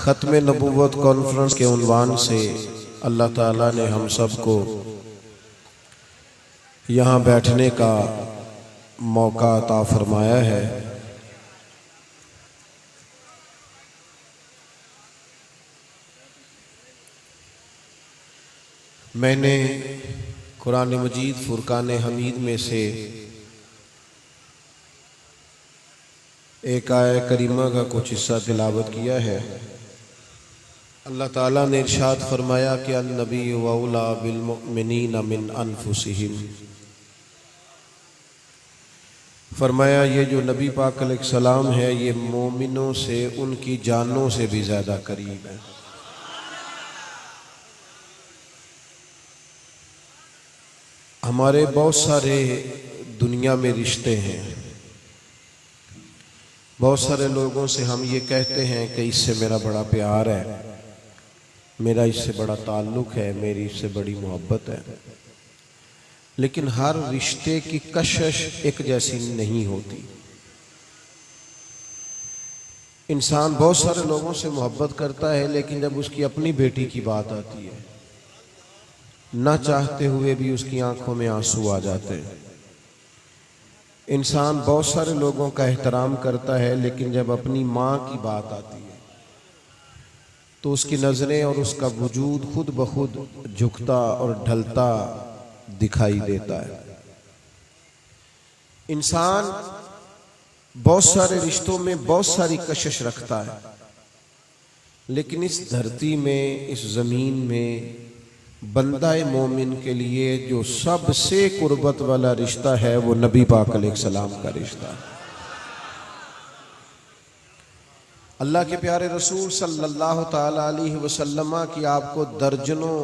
ختم نبوت کانفرنس کے عنوان سے اللہ تعالیٰ نے ہم سب کو یہاں بیٹھنے کا موقع عطا فرمایا ہے۔ میں نے قرآن مجید فرقان حمید میں سے ایک آیہ کریمہ کا کچھ حصہ تلاوت کیا ہے۔ اللہ تعالیٰ نے ارشاد فرمایا کہ النبی اولیٰ بالمؤمنین من انفسہم، فرمایا یہ جو نبی پاک علیہ السلام ہے یہ مومنوں سے ان کی جانوں سے بھی زیادہ قریب ہے۔ ہمارے بہت سارے دنیا میں رشتے ہیں، بہت سارے لوگوں سے ہم یہ کہتے ہیں کہ اس سے میرا بڑا پیار ہے، میرا اس سے بڑا تعلق ہے، میری اس سے بڑی محبت ہے، لیکن ہر رشتے کی کشش ایک جیسی نہیں ہوتی۔ انسان بہت سارے لوگوں سے محبت کرتا ہے، لیکن جب اس کی اپنی بیٹی کی بات آتی ہے نہ چاہتے ہوئے بھی اس کی آنکھوں میں آنسو آ جاتے ہیں۔ انسان بہت سارے لوگوں کا احترام کرتا ہے، لیکن جب اپنی ماں کی بات آتی ہے تو اس کی نظریں اور اس کا وجود خود بخود جھکتا اور ڈھلتا دکھائی دیتا ہے۔ انسان بہت سارے رشتوں میں بہت ساری کشش رکھتا ہے، لیکن اس دھرتی میں، اس زمین میں بندہ مومن کے لیے جو سب سے قربت والا رشتہ ہے وہ نبی پاک علیہ السلام کا رشتہ ہے۔ اللہ کے پیارے رسول صلی اللہ تعالی علیہ وسلم کی آپ کو درجنوں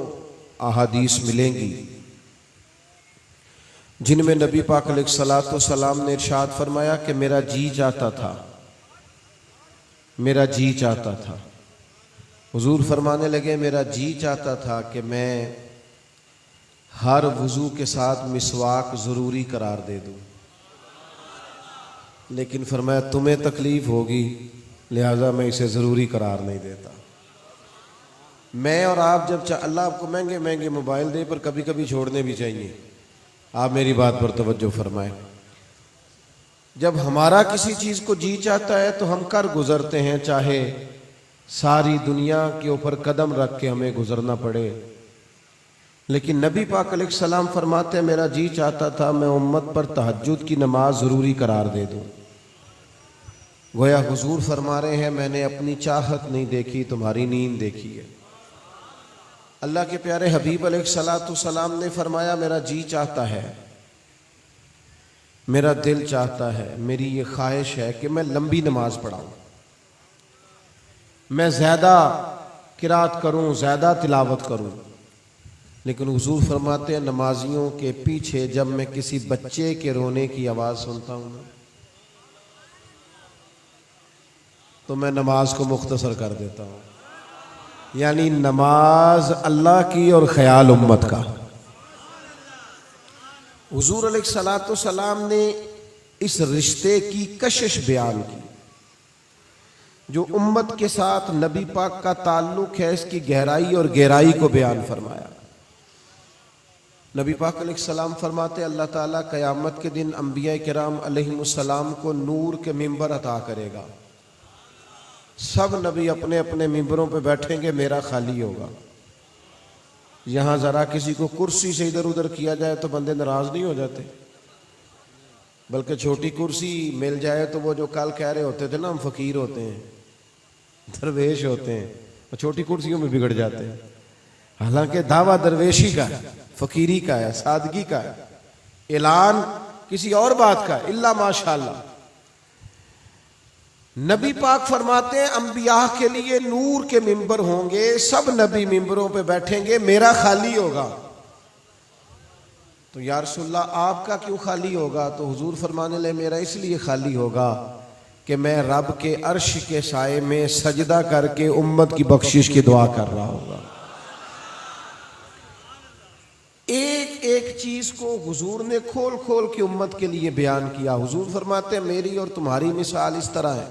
احادیث ملیں گی جن میں نبی پاک علیہ السلام نے ارشاد فرمایا کہ میرا جی چاہتا تھا، میرا جی چاہتا تھا۔ حضور فرمانے لگے میرا جی چاہتا تھا کہ میں ہر وضو کے ساتھ مسواک ضروری قرار دے دوں، لیکن فرمایا تمہیں تکلیف ہوگی لہٰذا میں اسے ضروری قرار نہیں دیتا۔ میں اور آپ جب اللہ آپ کو مہنگے مہنگے موبائل دے پر کبھی کبھی چھوڑنے بھی چاہیے، آپ میری بات پر توجہ فرمائیں۔ جب ہمارا کسی چیز کو جی چاہتا ہے تو ہم کر گزرتے ہیں، چاہے ساری دنیا کے اوپر قدم رکھ کے ہمیں گزرنا پڑے، لیکن نبی پاک علیہ السلام فرماتے ہیں میرا جی چاہتا تھا میں امت پر تہجد کی نماز ضروری قرار دے دوں۔ گویا حضور فرما رہے ہیں میں نے اپنی چاہت نہیں دیکھی، تمہاری نیند دیکھی ہے۔ اللہ کے پیارے حبیب علیہ السلام نے فرمایا میرا جی چاہتا ہے، میرا دل چاہتا ہے، میری یہ خواہش ہے کہ میں لمبی نماز پڑھاؤں، میں زیادہ قرات کروں، زیادہ تلاوت کروں، لیکن حضور فرماتے ہیں نمازیوں کے پیچھے جب میں کسی بچے کے رونے کی آواز سنتا ہوں تو میں نماز کو مختصر کر دیتا ہوں۔ یعنی نماز اللہ کی اور خیال امت کا۔ حضور علیہ السلام نے اس رشتے کی کشش بیان کی جو امت کے ساتھ نبی پاک کا تعلق ہے، اس کی گہرائی اور گہرائی کو بیان فرمایا۔ نبی پاک علیہ السلام فرماتے اللہ تعالیٰ قیامت کے دن انبیاء کرام علیہم السلام کو نور کے ممبر عطا کرے گا، سب نبی اپنے اپنے ممبروں پہ بیٹھیں گے، میرا خالی ہوگا۔ یہاں ذرا کسی کو کرسی سے ادھر ادھر کیا جائے تو بندے ناراض نہیں ہو جاتے، بلکہ چھوٹی کرسی مل جائے تو وہ جو کل کہہ رہے ہوتے تھے نا ہم فقیر ہوتے ہیں، درویش ہوتے ہیں، وہ چھوٹی کرسیوں میں بگڑ جاتے ہیں۔ حالانکہ دعویٰ درویشی کا ہے، فقیری کا ہے، سادگی کا ہے، اعلان کسی اور بات کا ہے، الا ماشاءاللہ۔ نبی پاک فرماتے ہیں انبیاء کے لیے نور کے ممبر ہوں گے، سب نبی ممبروں پہ بیٹھیں گے، میرا خالی ہوگا۔ تو یا رسول اللہ آپ کا کیوں خالی ہوگا؟ تو حضور فرمانے لگے میرا اس لیے خالی ہوگا کہ میں رب کے عرش کے سائے میں سجدہ کر کے امت کی بخشش کی دعا کر رہا ہوگا۔ ایک ایک چیز کو حضور نے کھول کھول کے امت کے لیے بیان کیا۔ حضور فرماتے ہیں میری اور تمہاری مثال اس طرح ہے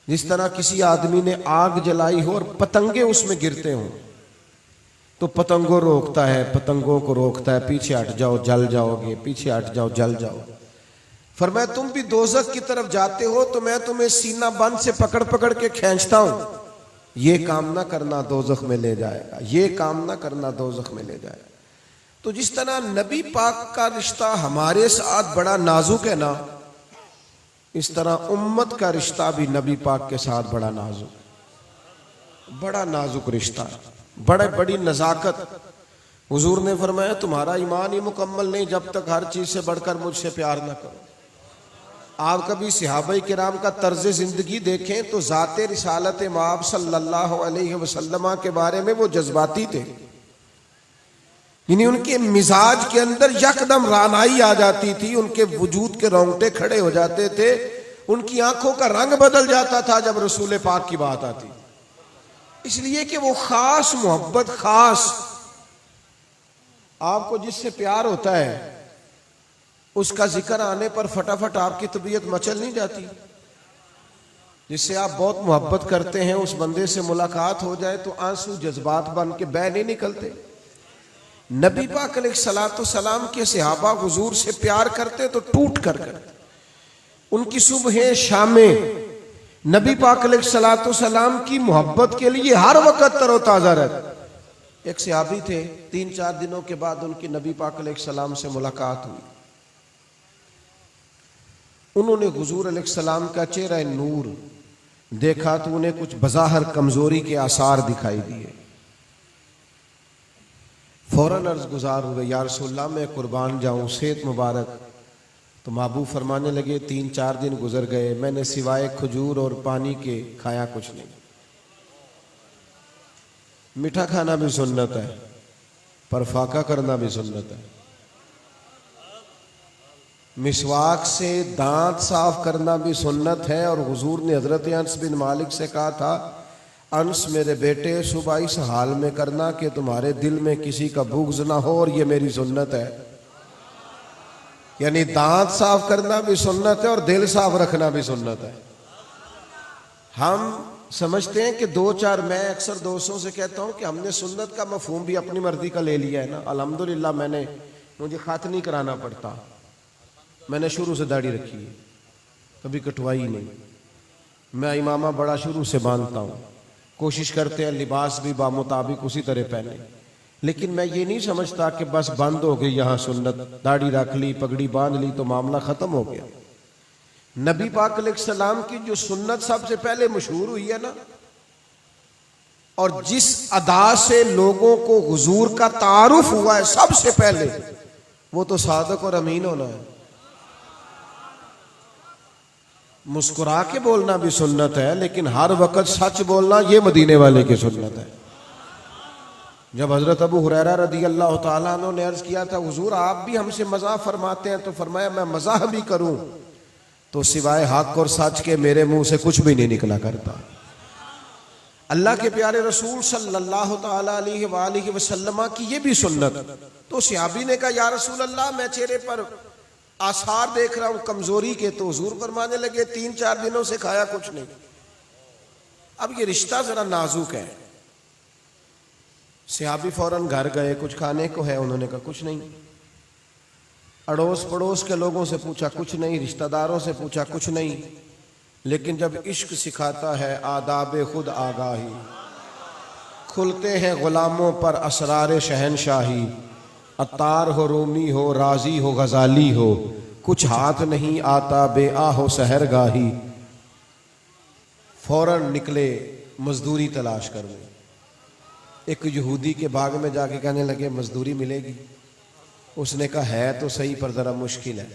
جس طرح کسی آدمی نے آگ جلائی ہو اور پتنگے اس میں گرتے ہوں تو پتنگوں روکتا ہے، پتنگوں کو روکتا ہے، پیچھے ہٹ جاؤ جل جاؤ گے، پیچھے ہٹ جاؤ جل جاؤ۔ فرمایا تم بھی دوزخ کی طرف جاتے ہو تو میں تمہیں سینہ بند سے پکڑ پکڑ کے کھینچتا ہوں، یہ کام نہ کرنا دوزخ میں لے جائے گا، یہ کام نہ کرنا دوزخ میں لے جائے گا۔ تو جس طرح نبی پاک کا رشتہ ہمارے ساتھ بڑا نازک ہے نا، اس طرح امت کا رشتہ بھی نبی پاک کے ساتھ بڑا نازک رشتہ ہے، بڑی نزاکت۔ حضور نے فرمایا تمہارا ایمان ہی مکمل نہیں جب تک ہر چیز سے بڑھ کر مجھ سے پیار نہ کرو۔ آپ کبھی صحابہ کرام کا طرز زندگی دیکھیں تو ذات رسالت مآب صلی اللہ علیہ وسلم کے بارے میں وہ جذباتی تھے، یعنی ان کے مزاج کے اندر یکدم رانائی آ جاتی تھی، ان کے وجود کے رونگٹے کھڑے ہو جاتے تھے، ان کی آنکھوں کا رنگ بدل جاتا تھا جب رسول پاک کی بات آتی، اس لیے کہ وہ خاص محبت، خاص آپ کو جس سے پیار ہوتا ہے اس کا ذکر آنے پر فٹافٹ آپ کی طبیعت مچل نہیں جاتی؟ جس سے آپ بہت محبت کرتے ہیں اس بندے سے ملاقات ہو جائے تو آنسو جذبات بن کے بہہ نہیں نکلتے؟ نبی پاک علیہ الصلوۃ والسلام کے صحابہ حضور سے پیار کرتے تو ٹوٹ کر کرتے، ان کی صبحیں شامیں نبی پاک علیہ الصلوۃ والسلام کی محبت کے لیے ہر وقت تر و تازہ رہتے۔ ایک صحابی تھے، 3-4 دنوں کے بعد ان کی نبی پاک علیہ السلام سے ملاقات ہوئی، انہوں نے حضور علیہ السلام کا چہرہ نور دیکھا تو انہیں کچھ بظاہر کمزوری کے آثار دکھائی دیے، فوراً عرض گزار ہوئے یا رسول اللہ میں قربان جاؤں، صحت مبارک؟ تو محبوب فرمانے لگے 3-4 دن گزر گئے، میں نے سوائے کھجور اور پانی کے کھایا کچھ نہیں۔ میٹھا کھانا بھی سنت ہے، پر فاقہ کرنا بھی سنت ہے۔ مسواک سے دانت صاف کرنا بھی سنت ہے، اور حضور نے حضرت انس بن مالک سے کہا تھا انس میرے بیٹے صبح اس حال میں کرنا کہ تمہارے دل میں کسی کا بغض نہ ہو، اور یہ میری سنت ہے۔ یعنی دانت صاف کرنا بھی سنت ہے اور دل صاف رکھنا بھی سنت ہے۔ ہم سمجھتے ہیں کہ 2-4 میں اکثر دوستوں سے کہتا ہوں کہ ہم نے سنت کا مفہوم بھی اپنی مرضی کا لے لیا ہے نا۔ الحمدللہ مجھے خط نہیں کرانا پڑتا، میں نے شروع سے داڑھی رکھی ہے، کبھی کٹوائی نہیں، میں امامہ بڑا شروع سے باندھتا ہوں، کوشش کرتے ہیں لباس بھی بامطابق اسی طرح پہنے، لیکن میں یہ نہیں سمجھتا کہ بس بند ہو گئی یہاں سنت، داڑھی رکھ لی، پگڑی باندھ لی تو معاملہ ختم ہو گیا۔ نبی پاک علیہ السلام کی جو سنت سب سے پہلے مشہور ہوئی ہے نا، اور جس ادا سے لوگوں کو حضور کا تعارف ہوا ہے سب سے پہلے، وہ تو صادق اور امین ہونا ہے۔ مسکرا کے بولنا بھی سنت ہے، لیکن ہر وقت سچ بولنا یہ مدینے والے کی سنت ہے۔ جب حضرت ابو ہریرہ رضی اللہ تعالیٰ عنہ نے عرض کیا تھا حضور آپ بھی ہم سے مزاح فرماتے ہیں، تو فرمایا میں مزاح بھی کروں تو سوائے حق اور سچ کے میرے منہ سے کچھ بھی نہیں نکلا کرتا۔ اللہ کے پیارے رسول صلی اللہ تعالیٰ علیہ وآلہ وسلم کی یہ بھی سنت۔ تو صحابی نے کہا یا رسول اللہ میں چہرے پر آثار دیکھ رہا ہوں کمزوری کے، تو حضور فرمانے لگے 3-4 دنوں سے کھایا کچھ نہیں۔ اب یہ رشتہ ذرا نازک ہے۔ صحابی فوراً گھر گئے، کچھ کھانے کو ہے؟ انہوں نے کہا کچھ نہیں۔ اڑوس پڑوس کے لوگوں سے پوچھا کچھ نہیں، رشتہ داروں سے پوچھا کچھ نہیں، لیکن جب عشق سکھاتا ہے آداب خود آگاہی، کھلتے ہیں غلاموں پر اسرار شہنشاہی، عطار ہو رومی ہو رازی ہو غزالی ہو، کچھ ہاتھ نہیں آتا بے آہ و سحرگاہی، فوراً نکلے مزدوری تلاش کرنے۔ ایک یہودی کے باغ میں جا کے کہنے لگے مزدوری ملے گی؟ اس نے کہا ہے تو صحیح پر ذرا مشکل ہے،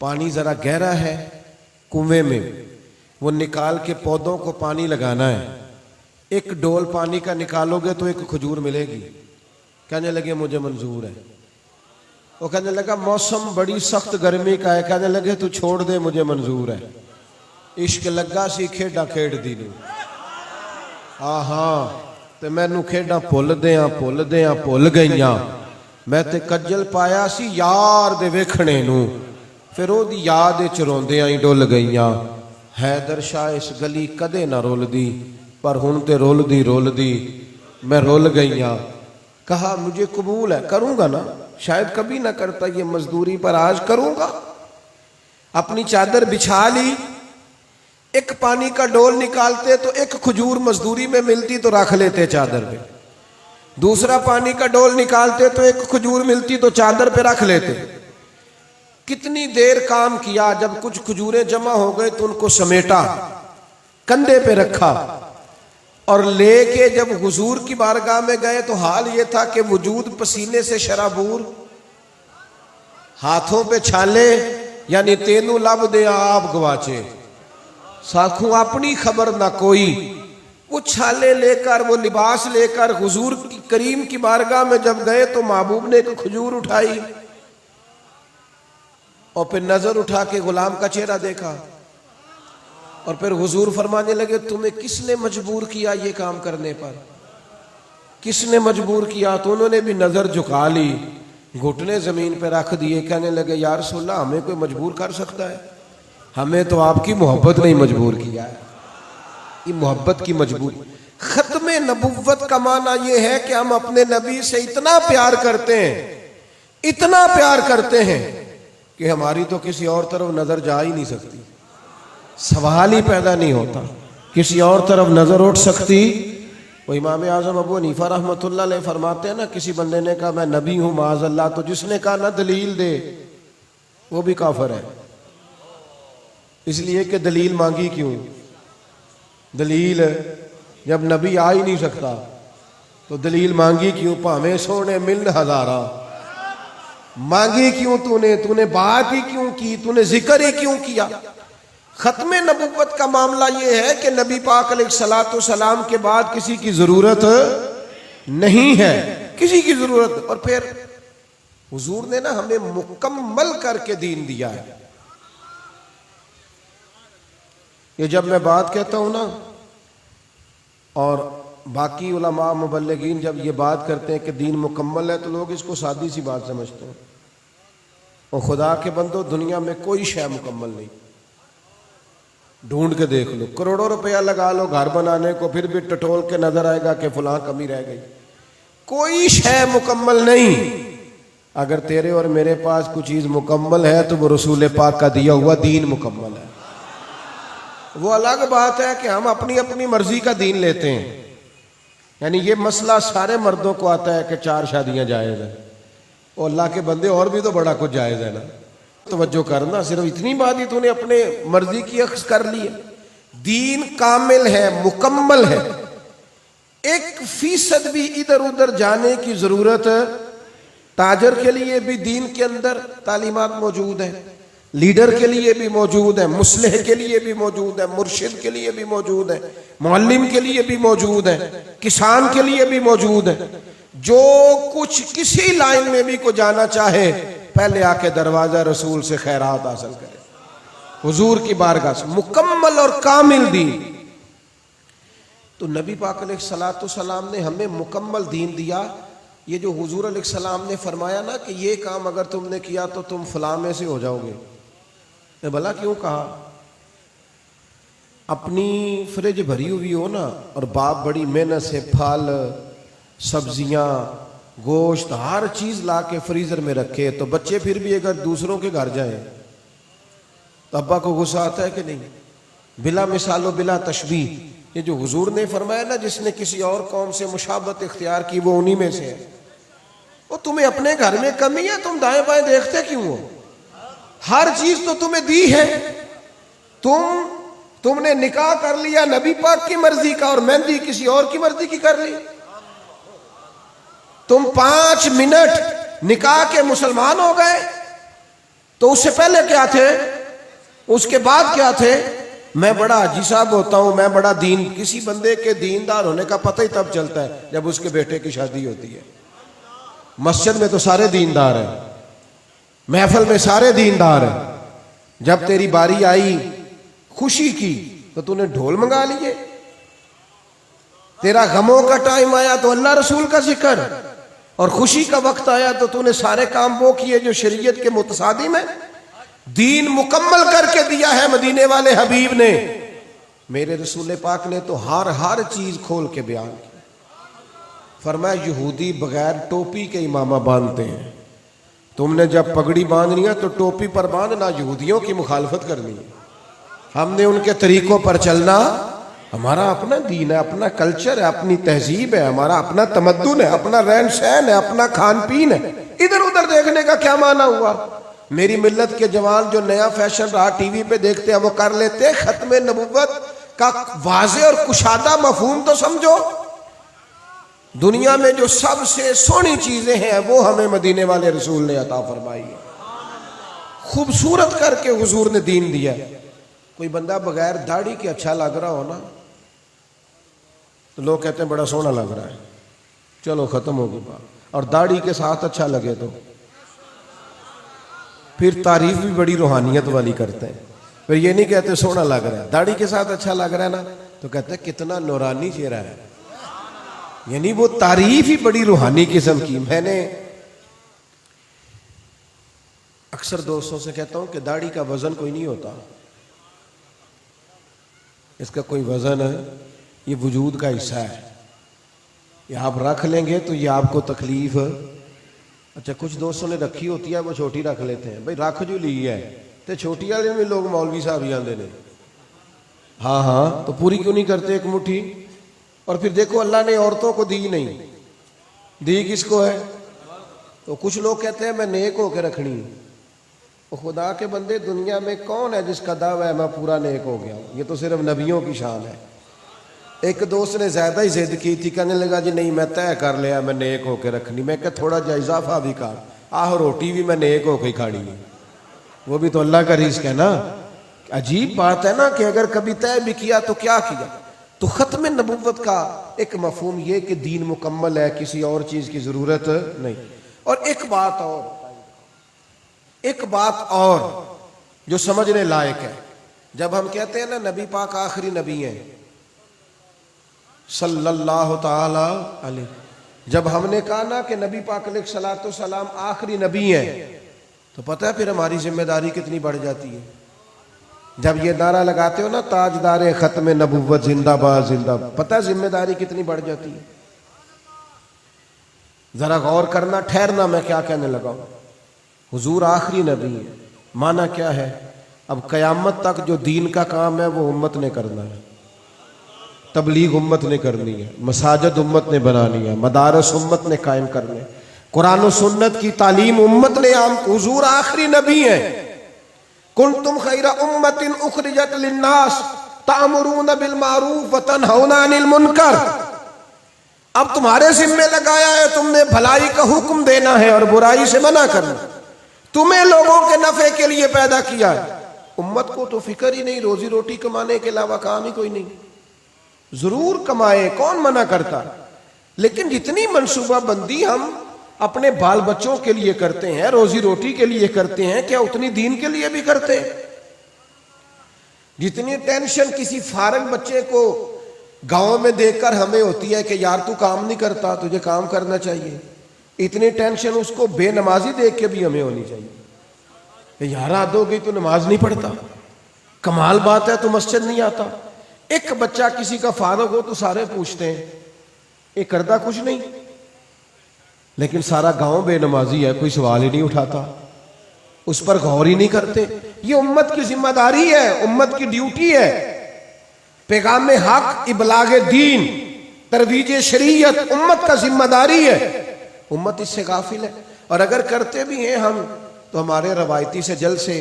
پانی ذرا گہرا ہے کنویں میں، وہ نکال کے پودوں کو پانی لگانا ہے، ایک ڈول پانی کا نکالو گے تو ایک کھجور ملے گی۔ کہنے لگے مجھے منظور ہے۔ وہ کہنے لگا موسم بڑی سخت گرمی کا ہے، کہنے لگے تو چھوڑ دے مجھے منظور ہے۔ عشق لگا سی کھیڈا کھیڑ دی نو، ہاں تے مینوں کھیڈاں بھل گئیاں، میں تے کجل پایا سی یار دے ویکھنے نو، پھر او دی یاد وچ روندیاں ہی ڈل گئیاں، حیدر شاہ اس گلی کدے نہ رول دی پر ہن تے رول دی میں رول گئی ہاں. کہا مجھے قبول ہے, کروں گا نا, شاید کبھی نہ کرتا یہ مزدوری پر آج کروں گا. اپنی چادر بچھا لی, ایک پانی کا ڈول نکالتے تو ایک کھجور مزدوری میں ملتی تو رکھ لیتے چادر پہ, دوسرا پانی کا ڈول نکالتے تو ایک کھجور ملتی تو چادر پہ رکھ لیتے. کتنی دیر کام کیا, جب کچھ کھجوریں جمع ہو گئے تو ان کو سمیٹا, کندھے پہ رکھا اور لے کے جب حضور کی بارگاہ میں گئے تو حال یہ تھا کہ وجود پسینے سے شرابور, ہاتھوں پہ چھالے, یعنی تینوں لب دے آپ گواچے, ساکھوں اپنی خبر نہ کوئی. وہ چھالے لے کر, وہ لباس لے کر حضور کی کریم کی بارگاہ میں جب گئے تو محبوب نے ایک کھجور اٹھائی اور پھر نظر اٹھا کے غلام کا چہرہ دیکھا اور پھر حضور فرمانے لگے تمہیں کس نے مجبور کیا یہ کام کرنے پر, کس نے مجبور کیا؟ تو انہوں نے بھی نظر جھکا لی, گھٹنے زمین پہ رکھ دیے, کہنے لگے یا رسول اللہ ہمیں کوئی مجبور کر سکتا ہے؟ ہمیں تو آپ کی محبت نے مجبور کیا ہے. یہ محبت کی مجبوری. ختم نبوت کا معنی یہ ہے کہ ہم اپنے نبی سے اتنا پیار کرتے ہیں, اتنا پیار کرتے ہیں کہ ہماری تو کسی اور طرف نظر جا ہی نہیں سکتی, سوال ہی پیدا نہیں ہوتا کسی اور طرف نظر اٹھ سکتی. وہ امام اعظم ابو حنیفہ رحمۃ اللہ علیہ فرماتے ہیں نا, کسی بندے نے کہا میں نبی ہوں معاذ اللہ, تو جس نے کہا نہ دلیل دے وہ بھی کافر ہے, اس لیے کہ دلیل مانگی کیوں؟ دلیل جب نبی آ ہی نہیں سکتا تو دلیل مانگی کیوں؟ پاویں سونے مل ہزارہ, مانگی کیوں تو نے بات ہی کیوں کی, تو نے ذکر ہی کیوں کیا؟ ختم نبوت کا معاملہ یہ ہے کہ نبی پاک علیہ الصلوۃ والسلام کے بعد کسی کی ضرورت نہیں ہے, کسی کی ضرورت. اور پھر حضور نے نا ہمیں مکمل کر کے دین دیا ہے. یہ جب میں بات کہتا ہوں نا, اور باقی علماء مبلغین جب یہ بات کرتے ہیں کہ دین مکمل ہے, تو لوگ اس کو سادی سی بات سمجھتے ہیں. اور خدا کے بندو, دنیا میں کوئی شے مکمل نہیں. ڈھونڈ کے دیکھ لو, کروڑوں روپیہ لگا لو گھر بنانے کو, پھر بھی ٹٹول کے نظر آئے گا کہ فلاں کمی رہ گئی. کوئی شے مکمل نہیں. اگر تیرے اور میرے پاس کوئی چیز مکمل ہے تو وہ رسول پاک کا دیا ہوا دین مکمل ہے. وہ الگ بات ہے کہ ہم اپنی اپنی مرضی کا دین لیتے ہیں. یعنی یہ مسئلہ سارے مردوں کو آتا ہے کہ 4 شادیاں جائز ہیں, اور اللہ کے بندے اور بھی تو بڑا کچھ جائز ہے نا. توجہ کرنا, صرف اتنی بات ہی تو نے اپنے مرضی کی اخذ کر لی ہے. دین کامل ہے, مکمل ہے, 1% بھی ادھر ادھر جانے کی ضرورت. تاجر کے لیے بھی دین کے اندر تعلیمات موجود ہیں, لیڈر کے لیے بھی موجود ہے, مصلح کے لیے بھی موجود ہے, مرشد کے لیے بھی موجود ہے, معلم کے لیے بھی موجود ہے, کسان کے لیے بھی موجود ہے. جو کچھ کسی لائن میں بھی کو جانا چاہے, پہلے آ کے دروازہ رسول سے خیرات حاصل کرے, حضور کی بارگاہ سے. مکمل اور کامل دین. تو نبی پاک علیہ الصلوۃ والسلام نے ہمیں مکمل دین دیا. یہ جو حضور علیہ السلام نے فرمایا نا کہ یہ کام اگر تم نے کیا تو تم فلاں میں سے ہو جاؤ گے, بھلا کیوں کہا؟ اپنی فریج بھری ہوئی ہو نا, اور باپ بڑی محنت سے پھل, سبزیاں, گوشت, ہر چیز لا کے فریزر میں رکھے, تو بچے پھر بھی اگر دوسروں کے گھر جائیں تو ابا کو غصہ آتا ہے کہ نہیں؟ بلا مثال و بلا تشبیہ. یہ جو حضور نے فرمایا نا, جس نے کسی اور قوم سے مشابہت اختیار کی وہ انہی میں سے ہے. وہ تمہیں اپنے گھر میں کمی ہے, تم دائیں بائیں دیکھتے کیوں ہو؟ ہر چیز تو تمہیں دی ہے. تم نے نکاح کر لیا نبی پاک کی مرضی کا, اور مہندی کسی اور کی مرضی کی کر لی. تم 5 منٹ نکاح کے مسلمان ہو گئے, تو اس سے پہلے کیا تھے, اس کے بعد کیا تھے؟ میں بڑا حاجی صاحب ہوتا ہوں, میں بڑا دین. کسی بندے کے دیندار ہونے کا پتہ ہی تب چلتا ہے جب اس کے بیٹے کی شادی ہوتی ہے. مسجد میں تو سارے دیندار ہیں, محفل میں سارے دیندار ہیں. جب تیری باری آئی خوشی کی تو تو نے ڈھول منگا لیے. تیرا غموں کا ٹائم آیا تو اللہ رسول کا ذکر, اور خوشی کا وقت آیا تو تو نے سارے کام وہ کیے جو شریعت کے متصادم ہیں. دین مکمل کر کے دیا ہے مدینے والے حبیب نے. میرے رسول پاک نے تو ہر چیز کھول کے بیان کی. فرمایا یہودی بغیر ٹوپی کے امامہ باندھتے ہیں، تم نے جب پگڑی باندھنی ہے تو ٹوپی پر باندھنا، یہودیوں کی مخالفت کرنی ہے. ہم نے ان کے طریقوں پر چلنا. ہمارا اپنا دین ہے، اپنا کلچر ہے، اپنی تہذیب ہے، ہمارا اپنا تمدن ہے، اپنا رہن سہن ہے، اپنا کھان پین ہے. ادھر ادھر دیکھنے کا کیا معنی ہوا؟ میری ملت کے جوان جو نیا فیشن رہا ٹی وی پہ دیکھتے ہیں وہ کر لیتے. ختم نبوت کا واضح اور کشادہ مفہوم تو سمجھو. دنیا میں جو سب سے سونی چیزیں ہیں وہ ہمیں مدینے والے رسول نے عطا فرمائی ہے. خوبصورت کر کے حضور نے دین دیا. کوئی بندہ بغیر داڑھی کے اچھا لگ رہا ہو نا تو لوگ کہتے ہیں بڑا سونا لگ رہا ہے، چلو ختم ہوگی بات. اور داڑھی کے ساتھ اچھا لگے تو پھر تعریف بھی بڑی روحانیت والی کرتے ہیں. پھر یہ نہیں کہتے سونا لگ رہا ہے، داڑھی کے ساتھ اچھا لگ رہا ہے نا تو کہتے ہیں کتنا نورانی چہرہ ہے. یعنی وہ تعریف ہی بڑی روحانی قسم کی. میں نے اکثر دوستوں سے کہتا ہوں کہ داڑھی کا وزن کوئی نہیں ہوتا، اس کا کوئی وزن ہے، یہ وجود کا حصہ ہے. یہ آپ رکھ لیں گے تو یہ آپ کو تکلیف. اچھا کچھ دوستوں نے رکھی ہوتی ہے وہ چھوٹی رکھ لیتے ہیں. بھائی رکھ جو لی ہے تو چھوٹی والے میں لوگ مولوی صاحب ہی آندے نے. ہاں تو پوری کیوں نہیں کرتے ایک مٹھی؟ اور پھر دیکھو اللہ نے عورتوں کو دی نہیں، دی کس کو ہے؟ تو کچھ لوگ کہتے ہیں میں نیک ہو کے رکھنی. خدا کے بندے دنیا میں کون ہے جس کا دعویٰ ہے میں پورا نیک ہو گیا ہوں؟ یہ تو صرف نبیوں کی شان ہے. ایک دوست نے زیادہ ہی ضد کی تھی، کہنے لگا جی نہیں میں طے کر لیا میں نیک ہو کے رکھنی. میں کہ تھوڑا جا اضافہ بھی کر، روٹی بھی میں نیک ہو کے ہی کھاڑی ہے، وہ بھی تو اللہ کا رزق ہے نا. عجیب بات ہے نا کہ اگر کبھی طے بھی کیا تو کیا کیا. تو ختم نبوت کا ایک مفہوم یہ کہ دین مکمل ہے، کسی اور چیز کی ضرورت نہیں. اور ایک بات اور جو سمجھنے لائق ہے، جب ہم کہتے ہیں نا نبی پاک آخری نبی ہیں صلی اللہ تعالی علیہ، جب ہم نے کہا نا کہ نبی پاک علیہ الصلوۃ والسلام آخری نبی ہیں تو پتہ ہے پھر ہماری ذمہ داری کتنی بڑھ جاتی ہے. جب یہ نعرہ لگاتے ہو نا تاجدار ختم نبوت زندہ باد زندہ باد، پتہ ہے ذمہ داری کتنی بڑھ جاتی ہے. ذرا غور کرنا، ٹھہرنا میں کیا کہنے لگا ہوں. حضور آخری نبی ہے، معنی کیا ہے؟ اب قیامت تک جو دین کا کام ہے وہ امت نے کرنا ہے. تبلیغ امت نے کرنی ہے، مساجد امت نے بنانی ہے، مدارس امت نے قائم کرنے، قرآن و سنت کی تعلیم امت نے عام. حضور آخری نبی ہیں. کنتم خیر امت اخرجت للناس تأمرون بالمعروف وتنہون عن المنکر. اب تمہارے ذمہ لگایا ہے تم نے بھلائی کا حکم دینا ہے اور برائی سے منع کرنا. تمہیں لوگوں کے نفع کے لیے پیدا کیا ہے. امت کو تو فکر ہی نہیں، روزی روٹی کمانے کے علاوہ کام ہی کوئی نہیں. ضرور کمائے، کون منع کرتا، لیکن جتنی منصوبہ بندی ہم اپنے بال بچوں کے لیے کرتے ہیں، روزی روٹی کے لیے کرتے ہیں، کیا اتنی دین کے لیے بھی کرتے ہیں؟ جتنی ٹینشن کسی فارغ بچے کو گاؤں میں دیکھ کر ہمیں ہوتی ہے کہ یار تو کام نہیں کرتا تجھے کام کرنا چاہیے، اتنی ٹینشن اس کو بے نمازی دیکھ کے بھی ہمیں ہونی چاہیے کہ یار حد ہو گئی تو نماز نہیں پڑھتا، کمال بات ہے تو مسجد نہیں آتا. ایک بچہ کسی کا فارغ ہو تو سارے پوچھتے ہیں یہ کرتا کچھ نہیں، لیکن سارا گاؤں بے نمازی ہے، کوئی سوال ہی نہیں اٹھاتا، اس پر غور ہی نہیں کرتے. یہ امت کی ذمہ داری ہے، امت کی ڈیوٹی ہے. پیغام حق، ابلاغ دین، ترویج شریعت امت کا ذمہ داری ہے. امت اس سے غافل ہے. اور اگر کرتے بھی ہیں ہم تو ہمارے روایتی سے جلسے،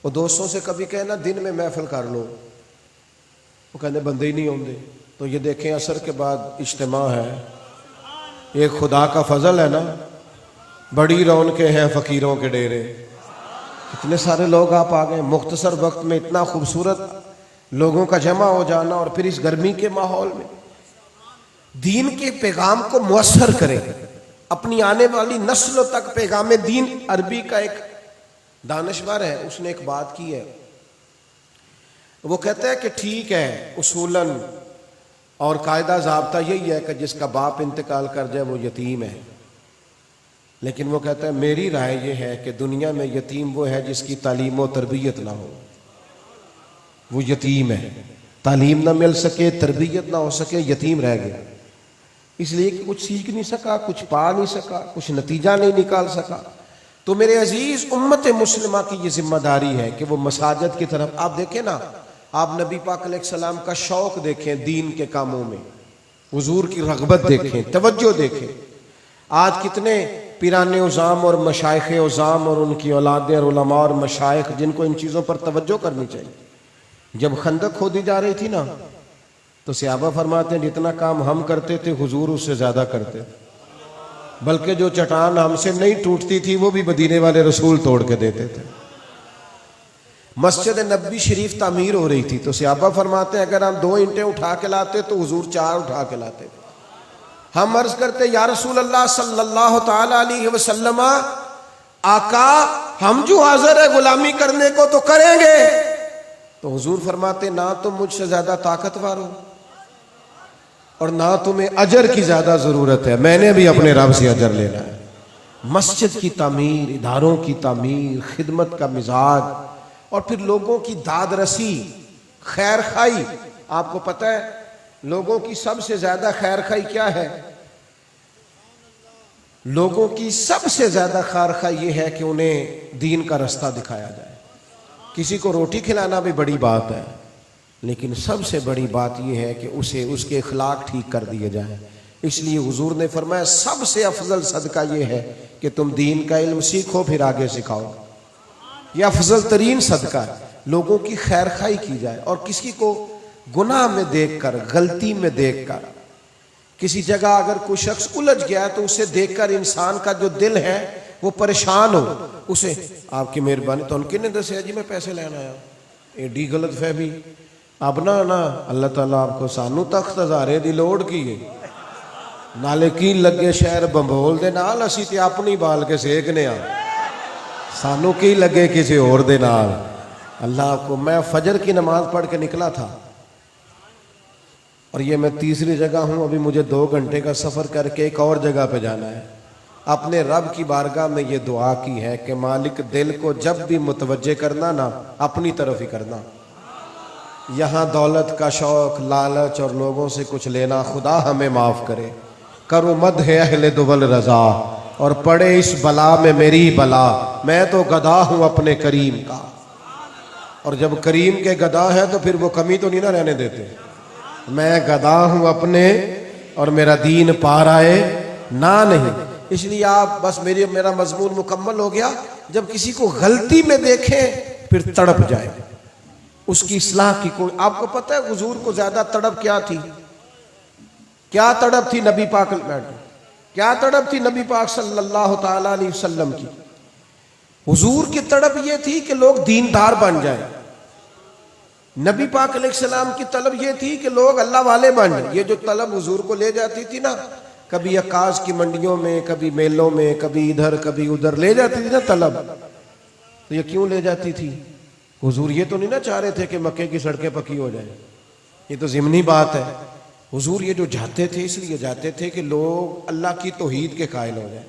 وہ دوستوں سے کبھی کہنا دن میں محفل کر لو، وہ کہنے بندے ہی نہیں ہوندے. تو یہ دیکھیں عصر کے بعد اجتماع ہے، یہ خدا کا فضل ہے نا، بڑی رونقیں ہیں فقیروں کے ڈیرے. اتنے سارے لوگ آپ آ گئے مختصر وقت میں، اتنا خوبصورت لوگوں کا جمع ہو جانا، اور پھر اس گرمی کے ماحول میں دین کے پیغام کو مؤثر کریں، اپنی آنے والی نسلوں تک پیغام دین. عربی کا ایک دانشور ہے، اس نے ایک بات کی ہے، وہ کہتا ہے کہ ٹھیک ہے اصولاً اور قاعدہ ضابطہ یہی ہے کہ جس کا باپ انتقال کر جائے وہ یتیم ہے، لیکن وہ کہتا ہے میری رائے یہ ہے کہ دنیا میں یتیم وہ ہے جس کی تعلیم و تربیت نہ ہو، وہ یتیم ہے، تعلیم نہ مل سکے، تربیت نہ ہو سکے، یتیم رہ گیا، اس لیے کہ کچھ سیکھ نہیں سکا، کچھ پا نہیں سکا، کچھ نتیجہ نہیں نکال سکا۔ تو میرے عزیز، امت مسلمہ کی یہ ذمہ داری ہے کہ وہ مساجد کی طرف، آپ دیکھیں نا، آپ نبی پاک علیہ السلام کا شوق دیکھیں دین کے کاموں میں، حضور کی رغبت دیکھیں، توجہ دیکھیں۔ آج کتنے پیران عظام اور مشائخ عظام اور ان کی اولادیں اور علماء اور مشائخ جن کو ان چیزوں پر توجہ کرنی چاہیے۔ جب خندق کھودی جا رہی تھی نا تو صحابہ فرماتے ہیں جتنا کام ہم کرتے تھے حضور اس سے زیادہ کرتے، بلکہ جو چٹان ہم سے نہیں ٹوٹتی تھی وہ بھی مدینے والے رسول توڑ کے دیتے تھے۔ مسجد نبوی شریف تعمیر ہو رہی تھی تو صحابہ فرماتے ہیں اگر ہم 2 اینٹیں اٹھا کے لاتے تو حضور 4 اٹھا کے لاتے تھے۔ ہم عرض کرتے یا رسول اللہ صلی اللہ تعالی علیہ وسلم، آقا ہم جو حاضر ہے غلامی کرنے کو تو کریں گے، تو حضور فرماتے نہ تم مجھ سے زیادہ طاقتور ہو اور نہ تمہیں اجر کی زیادہ ضرورت ہے، میں نے بھی اپنے رب سے اجر لینا ہے۔ مسجد کی تعمیر، اداروں کی تعمیر، خدمت کا مزاج، اور پھر لوگوں کی داد رسی، خیر خواہی۔ آپ کو پتہ ہے لوگوں کی سب سے زیادہ خیر خواہی کیا ہے؟ لوگوں کی سب سے زیادہ خیر خواہی یہ ہے کہ انہیں دین کا رستہ دکھایا جائے۔ کسی کو روٹی کھلانا بھی بڑی بات ہے، لیکن سب سے بڑی بات یہ ہے کہ اسے اس کے اخلاق ٹھیک کر دیے جائیں۔ اس لیے حضور نے فرمایا سب سے افضل صدقہ یہ ہے کہ تم دین کا علم سیکھو پھر آگے سکھاؤ، یہ افضل ترین صدقہ ہے۔ لوگوں کی خیر خواہی کی جائے، اور کسی کو گناہ میں دیکھ کر، غلطی میں دیکھ کر، کسی جگہ اگر کوئی شخص الجھ گیا ہے تو اسے دیکھ کر انسان کا جو دل ہے وہ پریشان ہو، اسے آپ کی مہربانی تو ان کے نے دسیا جی میں پیسے لینا آیا، ایڈی غلط فہمی۔ اب نا اللہ تعالیٰ آپ کو سانو تخت ہزارے دی لوڑ کی ہے، نالے کی لگے شہر بمبول دے نال، اسی تے اپنی بال کے سیکنے آ، سانو کی لگے کسی اور دے نال۔ اللہ کو، میں فجر کی نماز پڑھ کے نکلا تھا اور یہ میں تیسری جگہ ہوں، ابھی مجھے 2 گھنٹے کا سفر کر کے ایک اور جگہ پہ جانا ہے۔ اپنے رب کی بارگاہ میں یہ دعا کی ہے کہ مالک دل کو جب بھی متوجہ کرنا نا اپنی طرف ہی کرنا، یہاں دولت کا شوق، لالچ اور لوگوں سے کچھ لینا خدا ہمیں معاف کرے۔ کرو مدح اہل دول رضا اور پڑے اس بلا میں میری بلا، میں تو گدا ہوں اپنے کریم کا۔ اور جب کریم کے گدا ہے تو پھر وہ کمی تو نہیں نہ رہنے دیتے، میں گدا ہوں اپنے اور میرا دین پا رہے نہ نہیں۔ اس لیے آپ بس میرا مضمون مکمل ہو گیا، جب کسی کو غلطی میں دیکھیں پھر تڑپ جائے، اس کی اصلاح کی کوئی۔ آپ کو پتہ ہے حضور کو زیادہ تڑپ کیا تھی؟ کیا تڑپ تھی نبی پاک، کیا تڑپ تھی نبی پاک صلی اللہ تعالی علیہ وسلم کی؟ حضور کی تڑپ یہ تھی کہ لوگ دیندار بن جائیں۔ نبی پاک علیہ السلام کی طلب یہ تھی کہ لوگ اللہ والے بن جائیں۔ یہ جو طلب حضور کو لے جاتی تھی نا، کبھی عکاظ کی منڈیوں میں، کبھی میلوں میں، کبھی ادھر کبھی ادھر لے جاتی تھی نا طلب، تو یہ کیوں لے جاتی تھی؟ حضور یہ تو نہیں نہ چاہ رہے تھے کہ مکے کی سڑکیں پکی ہو جائیں، یہ تو ضمنی بات ہے۔ حضور یہ جو جاتے تھے اس لیے جاتے تھے کہ لوگ اللہ کی توحید کے قائل ہو جائیں،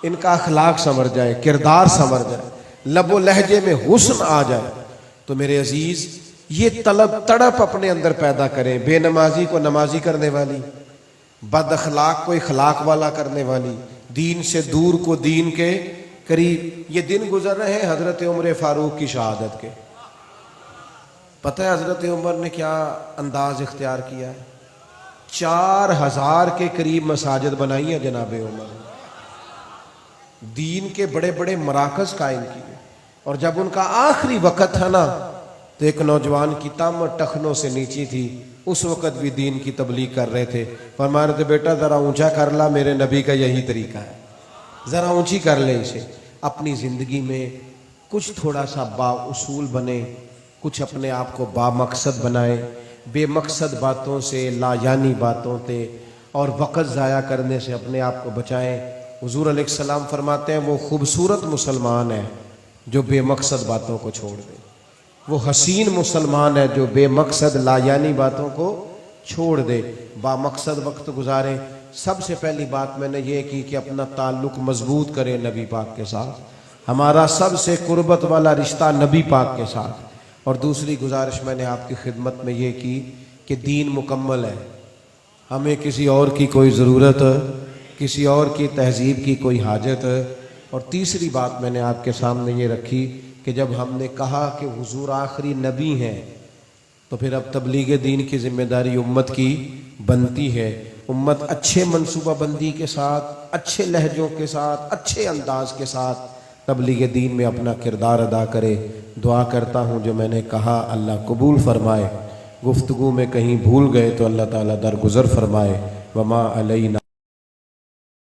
ان کا اخلاق سنور جائے، کردار سنور جائے، لب و لہجے میں حسن آ جائے۔ تو میرے عزیز، یہ طلب تڑپ اپنے اندر پیدا کریں، بے نمازی کو نمازی کرنے والی، بد اخلاق کو اخلاق والا کرنے والی، دین سے دور کو دین کے قریب۔ یہ دن گزر رہے ہیں حضرت عمر فاروق کی شہادت کے۔ پتہ ہے حضرت عمر نے کیا انداز اختیار کیا ہے؟ 4000 کے قریب مساجد بنائی ہیں جناب عمر، دین کے بڑے بڑے مراکز قائم کیے۔ اور جب ان کا آخری وقت تھا نا تو ایک نوجوان کی تم ٹخنوں سے نیچی تھی، اس وقت بھی دین کی تبلیغ کر رہے تھے۔ فرما رہے تھے بیٹا ذرا اونچا کر لا، میرے نبی کا یہی طریقہ ہے، ذرا اونچی کر لے اسے۔ اپنی زندگی میں کچھ تھوڑا سا با اصول بنے، کچھ اپنے آپ کو با مقصد بنائے، بے مقصد باتوں سے، لا یعنی باتوں سے اور وقت ضائع کرنے سے اپنے آپ کو بچائیں۔ حضور علیہ السلام فرماتے ہیں وہ خوبصورت مسلمان ہے جو بے مقصد باتوں کو چھوڑ دے، وہ حسین مسلمان ہے جو بے مقصد لا یعنی باتوں کو چھوڑ دے، بامقصد وقت گزارے۔ سب سے پہلی بات میں نے یہ کی کہ اپنا تعلق مضبوط کرے نبی پاک کے ساتھ، ہمارا سب سے قربت والا رشتہ نبی پاک کے ساتھ۔ اور دوسری گزارش میں نے آپ کی خدمت میں یہ کی کہ دین مکمل ہے، ہمیں کسی اور کی کوئی ضرورت، کسی اور کی تہذیب کی کوئی حاجت۔ اور تیسری بات میں نے آپ کے سامنے یہ رکھی کہ جب ہم نے کہا کہ حضور آخری نبی ہیں تو پھر اب تبلیغ دین کی ذمہ داری امت کی بنتی ہے۔ امت اچھے منصوبہ بندی کے ساتھ، اچھے لہجوں کے ساتھ، اچھے انداز کے ساتھ تبلیغ دین میں اپنا کردار ادا کرے۔ دعا کرتا ہوں جو میں نے کہا اللہ قبول فرمائے، گفتگو میں کہیں بھول گئے تو اللہ تعالیٰ درگزر فرمائے۔ وما علینا